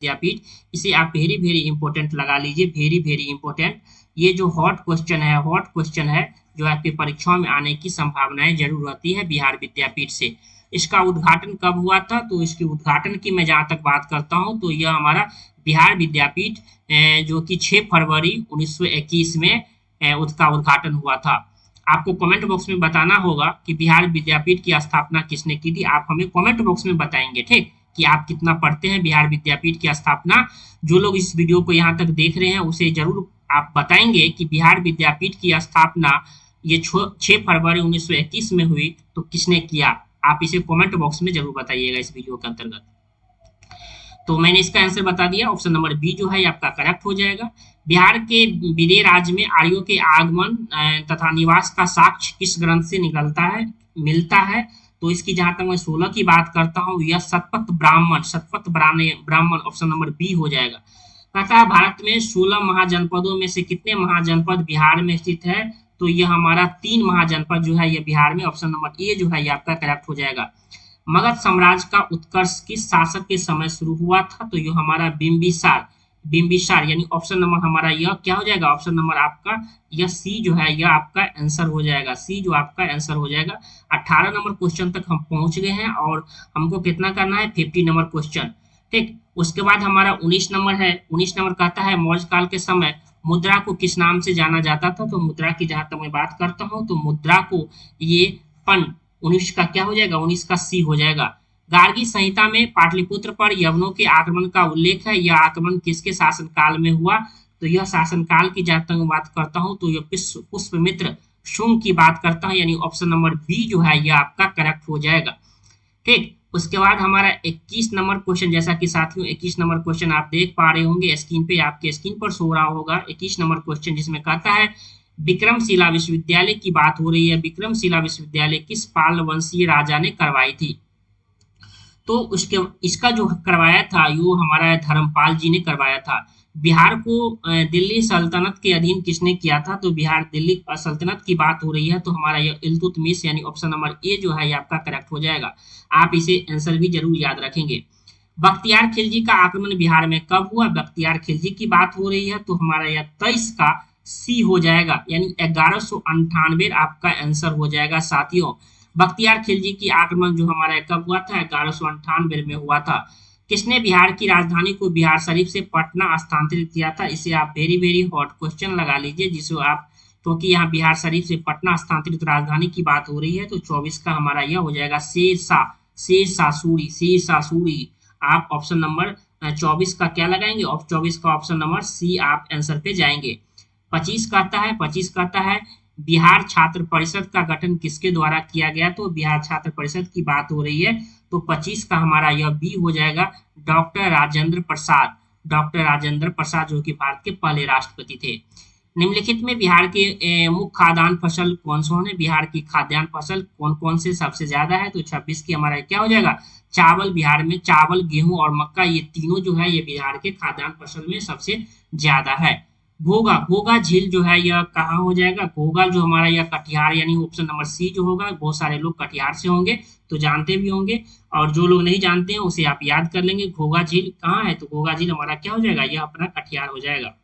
विद्यापीठ, इसे आप very very important लगा लीजिए, वेरी वेरी इंपॉर्टेंट। ये जो हॉट क्वेश्चन है जो आपकी परीक्षाओं में आने की संभावनाएं जरूर रहती है बिहार विद्यापीठ से। इसका उद्घाटन कब हुआ था? तो इसके उद्घाटन की मैं जहां तक बात करता हूं तो यह हमारा बिहार विद्यापीठ जो कि 6 फरवरी 1921 में उसका उद्घाटन हुआ था। आपको कमेंट बॉक्स में बताना होगा कि बिहार विद्यापीठ की स्थापना किसने की थी। आप हमें कमेंट बॉक्स में बताएंगे, ठीक, कि आप कितना पढ़ते हैं बिहार विद्यापीठ की स्थापना। जो लोग इस वीडियो को यहाँ तक देख रहे हैं उसे जरूर आप बताएंगे कि बिहार विद्यापीठ की स्थापना ये 6 फरवरी 1921 में हुई तो किसने किया। आप इसे कमेंट बॉक्स में जरूर बताइएगा इस वीडियो के अंतर्गत। तो मैंने इसका आंसर बता दिया, ऑप्शन नंबर बी जो है आपका करेक्ट हो जाएगा। बिहार के विदेह राज्य में आर्यों के आगमन तथा निवास का साक्ष्य किस ग्रंथ से निकलता है मिलता है? तो इसकी जहां तक मैं 16 की बात करता हूँ, यह Shatapatha Brahmana option number B हो जाएगा। कहता है भारत में 16 महाजनपदों में से कितने महाजनपद बिहार में स्थित है? तो यह हमारा 3 महाजनपद जो है ये बिहार में, ऑप्शन नंबर ए जो है ये आपका करेक्ट हो जाएगा। मगध साम्राज्य का उत्कर्ष किस शासक के समय शुरू हुआ था? तो यह हमारा बिंबिसार यानी ऑप्शन नंबर हमारा यह क्या हो जाएगा, ऑप्शन नंबर आपका यह सी जो है यह आपका आंसर हो जाएगा, सी जो आपका आंसर हो जाएगा। 18 नंबर क्वेश्चन तक हम पहुंच गए हैं और हमको कितना करना है, 50 नंबर क्वेश्चन, ठीक। उसके बाद हमारा 19 नंबर है। 19 नंबर कहता है मौर्य काल के समय मुद्रा को किस नाम से जाना जाता था? तो मुद्रा की जहां तक मैं बात करता हूं तो मुद्रा को ये पन, 19 का क्या हो जाएगा, 19 का सी हो जाएगा। गार्गी संहिता में पाटलिपुत्र पर यवनों के आक्रमण का उल्लेख है, यह आक्रमण किसके शासनकाल में हुआ? तो यह शासनकाल की जहां तक बात करता हूं तो यह पुष्पमित्र शुंग की बात करता है, यानी ऑप्शन नंबर बी जो है यह आपका करेक्ट हो जाएगा, ठीक। उसके बाद हमारा 21 नंबर क्वेश्चन, जैसा कि साथियों 21 नंबर क्वेश्चन आप देख पा रहे होंगे स्क्रीन पे, आपके स्क्रीन पर सो रहा होगा 21 नंबर क्वेश्चन, जिसमें कहता है विक्रमशिला विश्वविद्यालय की बात हो रही है। विक्रमशिला विश्वविद्यालय किस पाल वंशीय राजा ने करवाई थी? तो उसके इसका जो करवाया था वो हमारा धर्मपाल जी ने करवाया था। बिहार को दिल्ली सल्तनत के अधीन किसने किया था? तो बिहार दिल्ली सल्तनत की बात हो रही है तो हमारा यह इल्तुतमिश यानी ऑप्शन नंबर ए जो है ये आपका करेक्ट हो जाएगा। आप इसे आंसर भी जरूर याद रखेंगे। बख्तियार खिलजी का आक्रमण बिहार में कब हुआ? बख्तियार खिलजी की बात हो रही है तो हमारा यह 23 का सी हो जाएगा, यानी 1198 आपका आंसर हो जाएगा साथियों। बख्तियार खिलजी की आक्रमण जो हमारा कब हुआ था? 1198 में हुआ था। किसने बिहार की राजधानी को बिहार शरीफ से पटना स्थानांतरित किया था? इसे आप वेरी वेरी हॉट क्वेश्चन लगा लीजिए, जिसे आप, क्योंकि यहाँ बिहार शरीफ से पटना स्थानांतरित राजधानी की बात हो रही है तो 24 का हमारा यह हो जाएगा शेर शाह सूरी। आप ऑप्शन नंबर 24 का क्या लगाएंगे, 24 का ऑप्शन नंबर सी आप आंसर पे जाएंगे। 25 कहता है बिहार छात्र परिषद का गठन किसके द्वारा किया गया? तो बिहार छात्र परिषद की बात हो रही है तो 25 का हमारा यह बी हो जाएगा, डॉक्टर राजेंद्र प्रसाद जो कि भारत के पहले राष्ट्रपति थे। निम्नलिखित में बिहार के मुख्य खाद्यान्न फसल कौन से हैं? बिहार की खाद्यान्न फसल कौन कौन से सबसे ज्यादा है? तो 26 की हमारा क्या हो जाएगा, चावल। बिहार में चावल, गेहूं और मक्का ये तीनों जो है ये बिहार के खाद्यान्न फसल में सबसे ज्यादा है। घोघा झील जो है यह कहाँ हो जाएगा? घोघा जो हमारा यह कटिहार, यानी ऑप्शन नंबर सी जो होगा। बहुत सारे लोग कटिहार से होंगे तो जानते भी होंगे, और जो लोग नहीं जानते हैं उसे आप याद कर लेंगे। घोघा झील कहाँ है? तो घोघा झील हमारा क्या हो जाएगा, यह अपना कटिहार हो जाएगा।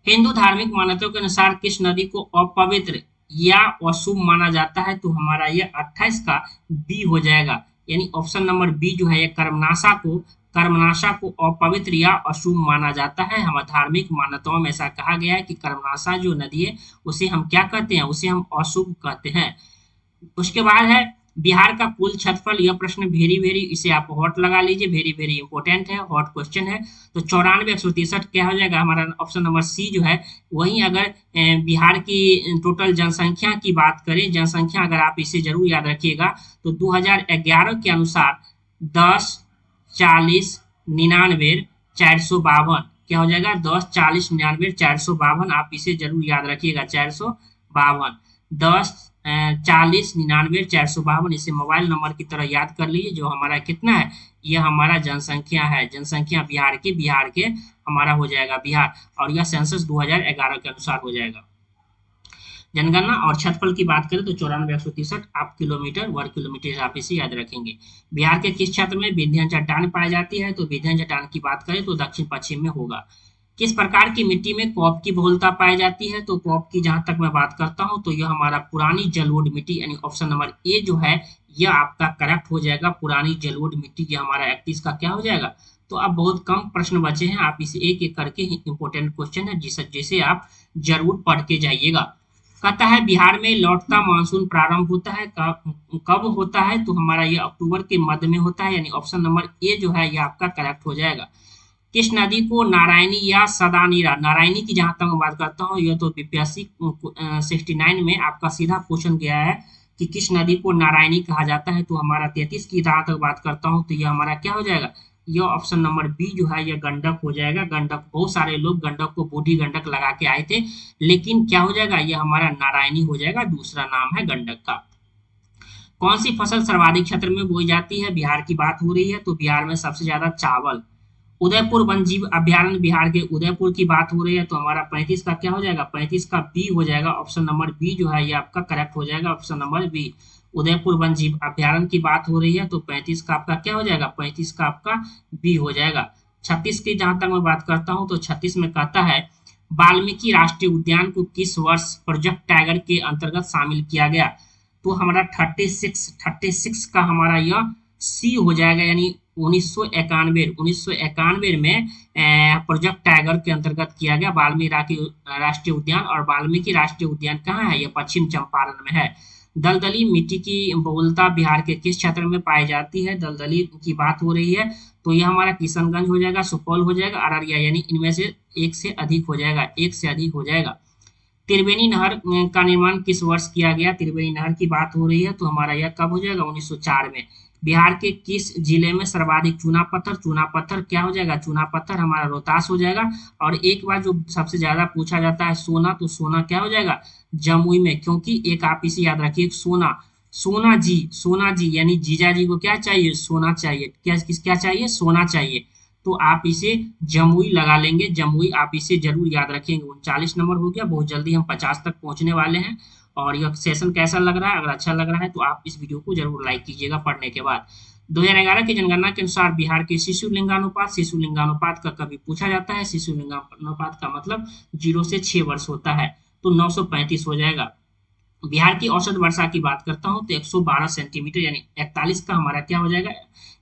हिंदू धार्मिक मान्यताओं के अनुसार किस नदी को अपवित्र या अशुभ माना जाता है? तो हमारा यह 28 का बी हो जाएगा, यानी ऑप्शन नंबर बी जो है कर्मनाशा को अपवित्र या अशुभ माना जाता है। हमारे धार्मिक मान्यताओं में ऐसा कहा गया है कि कर्मनाशा जो नदी है उसे हम क्या कहते हैं, उसे हम अशुभ कहते हैं। उसके बाद है बिहार का कुल क्षेत्रफल, यह प्रश्न वेरी वेरी, इसे आप हॉट लगा लीजिए, वेरी वेरी इंपॉर्टेंट है, हॉट क्वेश्चन है। तो 94,163 क्या हो जाएगा हमारा ऑप्शन नंबर सी जो है। वहीं अगर बिहार की टोटल जनसंख्या की बात करें, जनसंख्या अगर आप इसे जरूर याद रखिएगा तो 2011 के अनुसार 10 40 99 452 क्या हो जाएगा, 10 40 99 452। आप इसे जरूर याद रखिएगा, 452, 10 40 99 452। इसे मोबाइल नंबर की तरह याद कर लीजिए, जो हमारा कितना है, यह हमारा जनसंख्या है। जनसंख्या बिहार के हमारा हो जाएगा बिहार, और यह सेंसस 2011 के अनुसार हो जाएगा। जनगणना। और क्षेत्रफल की बात करें तो 94,163 आप किलोमीटर वर्ग किलोमीटर आप इसे याद रखेंगे। बिहार के किस क्षेत्र में विंध्य चट्टान पाई जाती है? तो विंध्य चट्टान की बात करें तो दक्षिण पश्चिम में होगा। किस प्रकार की मिट्टी में कॉप की बहुलता पाई जाती है? तो कॉप की जहां तक मैं बात करता हूं तो यह हमारा पुरानी जलोढ़ मिट्टी यानी ऑप्शन नंबर ए जो है यह आपका करेक्ट हो जाएगा। पुरानी जलोढ़ मिट्टी यह हमारा 31 का क्या हो जाएगा। तो अब बहुत कम प्रश्न बचे हैं, आप इसे एक एक करके इंपॉर्टेंट क्वेश्चन है जिसे आप जरूर पढ़ के जाइएगा। कहता है बिहार में लौटता मानसून प्रारंभ होता है कब होता है? तो हमारा ये अक्टूबर के मध्य में होता है, यानी ऑप्शन नंबर ए जो है ये आपका करेक्ट हो जाएगा। किस नदी को नारायणी या सदानीरा, नारायणी की जहां तक मैं बात करता हूँ यह तो बीपीएससी 69 में आपका सीधा क्वेश्चन गया है कि किस नदी को नारायणी कहा जाता है। तो हमारा 33 की जहां तक बात करता हूँ तो यह हमारा क्या हो जाएगा, यह ऑप्शन नंबर बी जो है यह गंडक हो जाएगा। गंडक, बहुत सारे लोग गंडक को बूढ़ी गंडक लगा के आए थे, लेकिन क्या हो जाएगा यह हमारा नारायणी हो जाएगा, दूसरा नाम है गंडक का। कौन सी फसल सर्वाधिक क्षेत्र में बोई जाती है? बिहार की बात हो रही है तो बिहार में सबसे ज्यादा चावल। उदयपुर वन जीव अभ्यारण्य बिहार के उदयपुर की बात हो रही है तो हमारा 35 का क्या हो जाएगा, 35 का बी हो जाएगा। ऑप्शन नंबर बी जो है ये आपका करेक्ट हो जाएगा, ऑप्शन नंबर बी। उदयपुर वन जीव अभ्यारण्य की बात हो रही है तो 35 का आपका क्या हो जाएगा, 35 का आपका बी हो जाएगा। 36 की जहां तक मैं बात करता हूं तो 36 में कहता है वाल्मीकि राष्ट्रीय उद्यान को किस वर्ष प्रोजेक्ट टाइगर के अंतर्गत शामिल किया गया? तो हमारा 36 का हमारा यह सी हो जाएगा, यानी 1991 में प्रोजेक्ट टाइगर के अंतर्गत किया गया वाल्मीकि राष्ट्रीय उद्यान। और वाल्मीकि राष्ट्रीय उद्यान कहाँ है, यह पश्चिम चंपारण में है। दलदली मिट्टी की बहुलता बिहार के किस क्षेत्र में पाई जाती है? दलदली की बात हो रही है तो यह हमारा किशनगंज हो जाएगा, सुपौल हो जाएगा, अररिया, यानी इनमें से एक से अधिक हो जाएगा, एक से अधिक हो जाएगा। त्रिवेणी नहर का निर्माण किस वर्ष किया गया? त्रिवेणी नहर की बात हो रही है तो हमारा यह कब हो जाएगा, 1904 में। बिहार के किस जिले में सर्वाधिक चूना पत्थर? चूना पत्थर क्या हो जाएगा, चूना पत्थर हमारा रोहतास हो जाएगा। और एक बार जो सबसे ज्यादा पूछा जाता है सोना, तो सोना क्या हो जाएगा, जमुई में। क्योंकि एक आप इसे याद रखिए, सोना जी यानी जीजा जी को क्या चाहिए, सोना चाहिए। क्या चाहिए, सोना चाहिए। तो आप इसे जमुई लगा लेंगे, जमुई आप इसे जरूर याद रखेंगे। 39 नंबर हो गया, बहुत जल्दी हम 50 तक पहुंचने वाले हैं। और यह सेशन कैसा लग रहा है, अगर अच्छा लग रहा है तो आप इस वीडियो को जरूर लाइक कीजिएगा पढ़ने के बाद। 2011 की जनगणना के अनुसार बिहार के शिशु लिंगानुपात का कभी पूछा जाता है। शिशु लिंगानुपात का मतलब 0 से 6 वर्ष होता है, तो 935 हो जाएगा। बिहार की औसत वर्षा की बात करता हूं तो 112 सेंटीमीटर, यानी 41 का हमारा क्या हो जाएगा,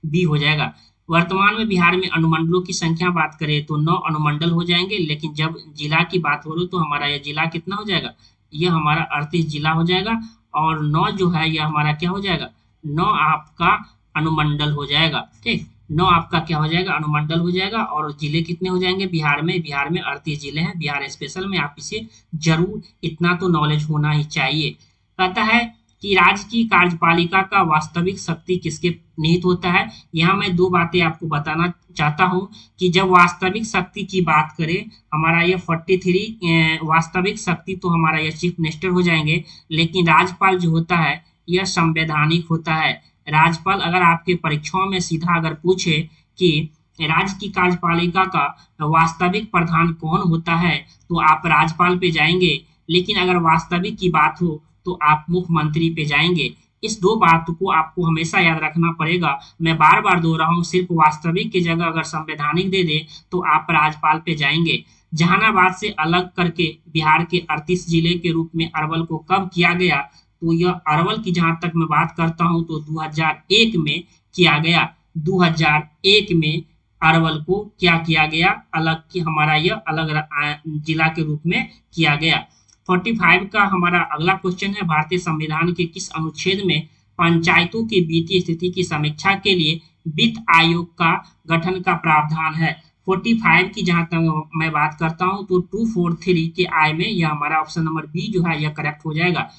बी हो जाएगा। वर्तमान में बिहार में अनुमंडलों की संख्या बात करें तो 9 अनुमंडल हो जाएंगे, लेकिन जब जिला की बात हो रही तो हमारा यह जिला कितना हो जाएगा, यह हमारा 38 जिला हो जाएगा। और 9 जो है यह हमारा क्या हो जाएगा, 9 आपका अनुमंडल हो जाएगा। ठीक, 9 आपका क्या हो जाएगा, अनुमंडल हो जाएगा। और जिले कितने हो जाएंगे बिहार में 38 जिले हैं बिहार स्पेशल में, आप इसे जरूर इतना तो नॉलेज होना ही चाहिए। कहता है कि राज्य की कार्यपालिका का वास्तविक शक्ति किसके निहित होता है? यहाँ मैं दो बातें आपको बताना चाहता हूँ कि जब वास्तविक शक्ति की बात करें, हमारा ये 43 वास्तविक शक्ति तो हमारा ये चीफ मिनिस्टर हो जाएंगे, लेकिन राज्यपाल जो होता है यह संवैधानिक होता है। राज्यपाल अगर आपके परीक्षाओं में सीधा अगर पूछे कि राज्य की कार्यपालिका का वास्तविक प्रधान कौन होता है तो आप राज्यपाल पे जाएंगे, लेकिन अगर वास्तविक की बात हो तो आप मुख्यमंत्री पे जाएंगे। इस दो बात को आपको हमेशा याद रखना पड़ेगा। मैं बार बार दोहरा रहा हूँ, सिर्फ वास्तविक की जगह अगर संवैधानिक दे दे तो आप राज्यपाल पे जाएंगे। जहानाबाद से अलग करके बिहार के 38 जिले के रूप में अरवल को कब किया गया? तो यह अरवल की जहां तक मैं बात करता हूं तो 2001 में किया गया। 2001 में अरवल को क्या किया गया, अलग की हमारा यह अलग जिला के रूप में किया गया। 45 का हमारा अगला क्वेश्चन है, भारतीय संविधान के किस अनुच्छेद में पंचायतों की वित्तीय स्थिति की समीक्षा के लिए वित्त आयोग का गठन का प्रावधान है? 45 की जहां तक मैं बात करता हूं तो 243 के आय में यह हमारा ऑप्शन नंबर बी जो है यह करेक्ट हो जाएगा।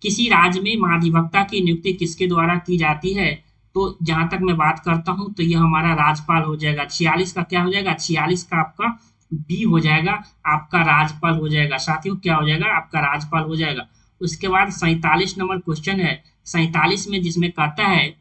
किसी राज्य में महाधिवक्ता की नियुक्ति किसके द्वारा की जाती है? तो जहां तक मैं बात करता हूं तो यह हमारा राज्यपाल हो जाएगा। 46 का क्या हो जाएगा, 46 का आपका बी हो जाएगा, आपका राज्यपाल हो जाएगा। साथियों क्या हो जाएगा, आपका राज्यपाल हो जाएगा। उसके बाद 47 नंबर क्वेश्चन है, 47 में जिसमें कहता है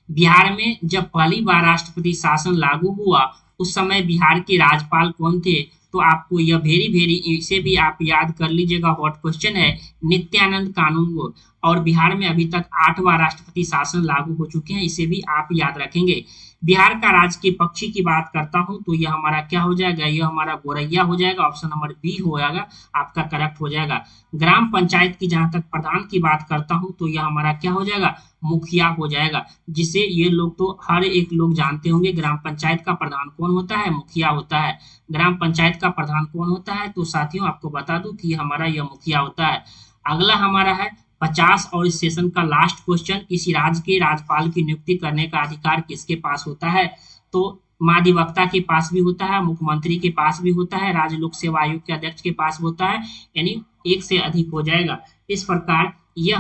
बिहार में जब पहली बार राष्ट्रपति शासन लागू हुआ उस समय बिहार के राज्यपाल कौन थे? तो आपको यह वेरी वेरी, इसे भी आप याद कर लीजिएगा, हॉट क्वेश्चन है। नित्यानंद कानून, और बिहार में अभी तक 8वां राष्ट्रपति शासन लागू हो चुके हैं, इसे भी आप याद रखेंगे। बिहार का राजकीय पक्षी की बात करता हूं तो यह हमारा क्या हो जाएगा, यह हमारा गोरैया हो जाएगा, ऑप्शन नंबर बी हो जाएगा, आपका करेक्ट हो जाएगा। ग्राम पंचायत की जहां तक प्रधान की बात करता हूं तो यह हमारा क्या हो जाएगा, मुखिया हो जाएगा, जिसे ये लोग तो हर एक लोग जानते होंगे। ग्राम पंचायत का प्रधान कौन होता है, मुखिया होता है। ग्राम पंचायत का प्रधान कौन होता है, तो साथियों आपको बता दूं कि हमारा यह मुखिया होता है। अगला हमारा है 50 और इस सेशन का लास्ट क्वेश्चन, किसी राज्य के राज्यपाल की नियुक्ति करने का अधिकार किसके पास होता है, तो महाधिवक्ता के पास भी होता है, मुख्यमंत्री के पास भी होता है, राज्य लोक सेवा आयोग के अध्यक्ष के पास होता है, यानी एक से अधिक हो जाएगा। इस प्रकार यह